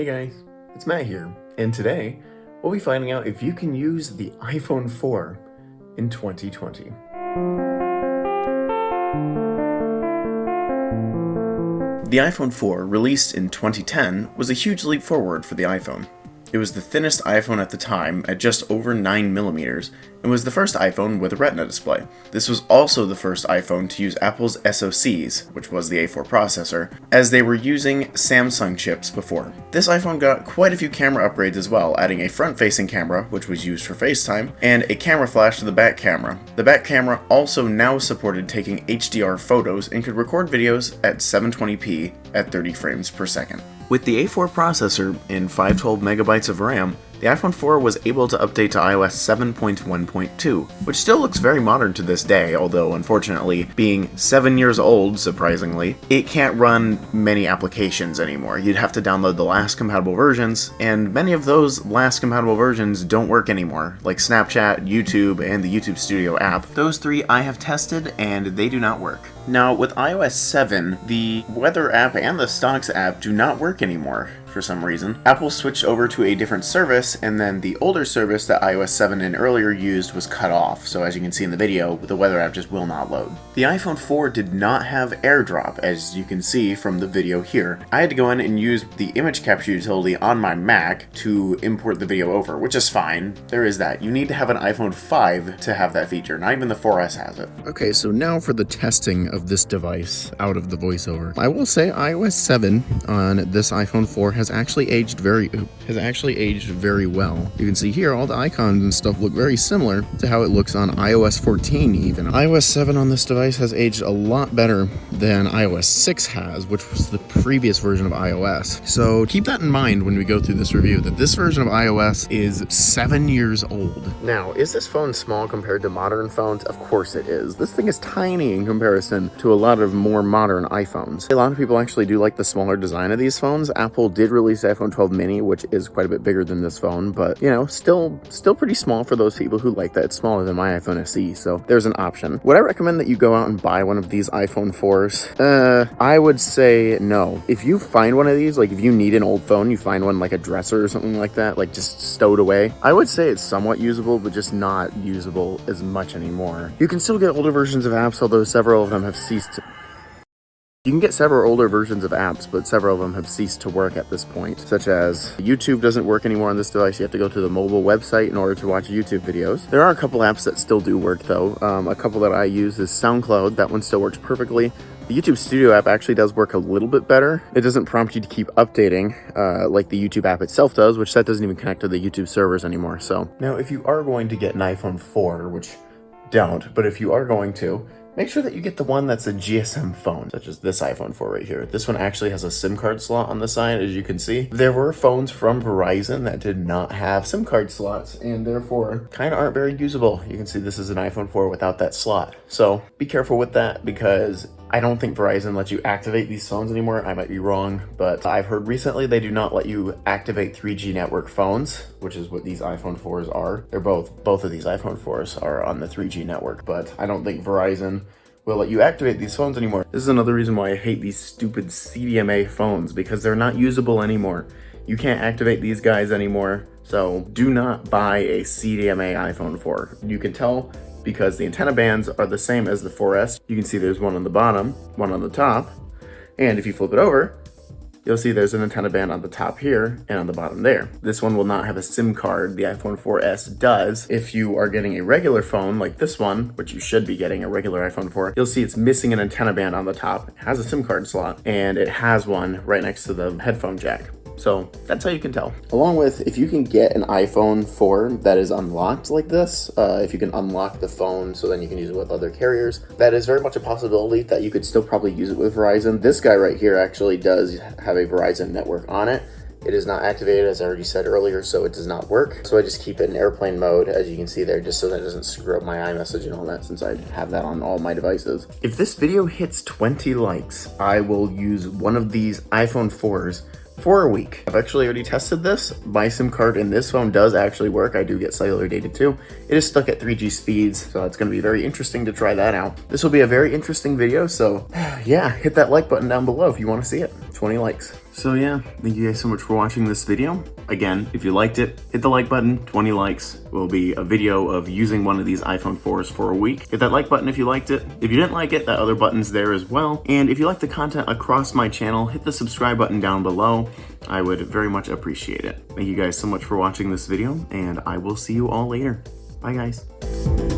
Hey guys, it's Matt here, and today we'll be finding out if you can use the iPhone 4 in 2020. The iPhone 4, released in 2010, was a huge leap forward for the iPhone. It was the thinnest iPhone at the time, at just over 9mm, and was the first iPhone with a Retina display. This was also the first iPhone to use Apple's SoCs, which was the A4 processor, as they were using Samsung chips before. This iPhone got quite a few camera upgrades as well, adding a front-facing camera, which was used for FaceTime, and a camera flash to the back camera. The back camera also now supported taking HDR photos and could record videos at 720p at 30 frames per second. With the A4 processor and 512 megabytes of RAM, the iPhone 4 was able to update to iOS 7.1.2, which still looks very modern to this day, although unfortunately, being 7 years old, surprisingly, it can't run many applications anymore. You'd have to download the last compatible versions, and many of those last compatible versions don't work anymore, like Snapchat, YouTube, and the YouTube Studio app. Those three I have tested, and they do not work. Now, with iOS 7, the Weather app and the Stocks app do not work anymore. For some reason. Apple switched over to a different service, and then the older service that iOS 7 and earlier used was cut off, so as you can see in the video, the Weather app just will not load. The iPhone 4 did not have AirDrop, as you can see from the video here. I had to go in and use the image capture utility on my Mac to import the video over, which is fine. There is that. You need to have an iPhone 5 to have that feature, not even the 4S has it. Okay, so now for the testing of this device out of the voiceover. I will say iOS 7 on this iPhone 4 has actually aged very well. You can see here all the icons and stuff look very similar to how it looks on iOS 14 even. iOS 7 on this device has aged a lot better than iOS 6 has, which was the previous version of iOS. So keep that in mind when we go through this review, that this version of iOS is 7 years old. Now, is this phone small compared to modern phones? Of course it is. This thing is tiny in comparison to a lot of more modern iPhones. A lot of people actually do like the smaller design of these phones. Apple did release the iPhone 12 mini, which is quite a bit bigger than this phone, but you know, still pretty small for those people who like that. It's smaller than my iPhone SE, so there's an option. Would I recommend that you go out and buy one of these iPhone 4s? I would say no. If you find one of these, like if you need an old phone, you find one like a dresser or something like that, like just stowed away, I would say it's somewhat usable, but just not usable as much anymore. You can still get older versions of apps, although several of them have ceased to... You can get several older versions of apps, but several of them have ceased to work at this point, such as YouTube doesn't work anymore on this device. You have to go to the mobile website in order to watch YouTube videos. There are a couple apps that still do work though. A couple that I use is SoundCloud. That one still works perfectly. The YouTube Studio app actually does work a little bit better. It doesn't prompt you to keep updating like the YouTube app itself does, which that doesn't even connect to the YouTube servers anymore. So now if you are going to get an iPhone 4, which don't, but if you are going to, make sure that you get the one that's a GSM phone, such as this iPhone 4 right here. This one actually has a SIM card slot on the side, as you can see. There were phones from Verizon that did not have SIM card slots, and therefore kind of aren't very usable. You can see this is an iPhone 4 without that slot. So be careful with that, because I don't think Verizon lets you activate these phones anymore. I might be wrong, but I've heard recently they do not let you activate 3G network phones, which is what these iPhone 4s are. They're both of these iPhone 4s are on the 3G network, but I don't think Verizon will let you activate these phones anymore. This is another reason why I hate these stupid CDMA phones, because they're not usable anymore. You can't activate these guys anymore, so do not buy a CDMA iPhone 4. You can tell because the antenna bands are the same as the 4S. You can see there's one on the bottom, one on the top, and if you flip it over, you'll see there's an antenna band on the top here and on the bottom there. This one will not have a SIM card. The iPhone 4S does. If you are getting a regular phone like this one, which you should be getting a regular iPhone 4, you'll see it's missing an antenna band on the top. It has a SIM card slot, and it has one right next to the headphone jack. So that's how you can tell. Along with, if you can get an iPhone 4 that is unlocked like this, if you can unlock the phone so then you can use it with other carriers, that is very much a possibility that you could still probably use it with Verizon. This guy right here actually does have a Verizon network on it. It is not activated, as I already said earlier, so it does not work. So I just keep it in airplane mode, as you can see there, just so that it doesn't screw up my iMessage and all that, since I have that on all my devices. If this video hits 20 likes, I will use one of these iPhone 4s for a week. I've actually already tested this. My SIM card in this phone does actually work. I do get cellular data too. It is stuck at 3G speeds, so it's going to be very interesting to try that out. This will be a very interesting video, so yeah, hit that like button down below if you want to see it. 20 likes. So yeah, thank you guys so much for watching this video. Again, if you liked it, hit the like button. 20 likes will be a video of using one of these iPhone 4s for a week. Hit that like button if you liked it. If you didn't like it, that other button's there as well. And if you like the content across my channel, hit the subscribe button down below. I would very much appreciate it. Thank you guys so much for watching this video, and I will see you all later. Bye guys.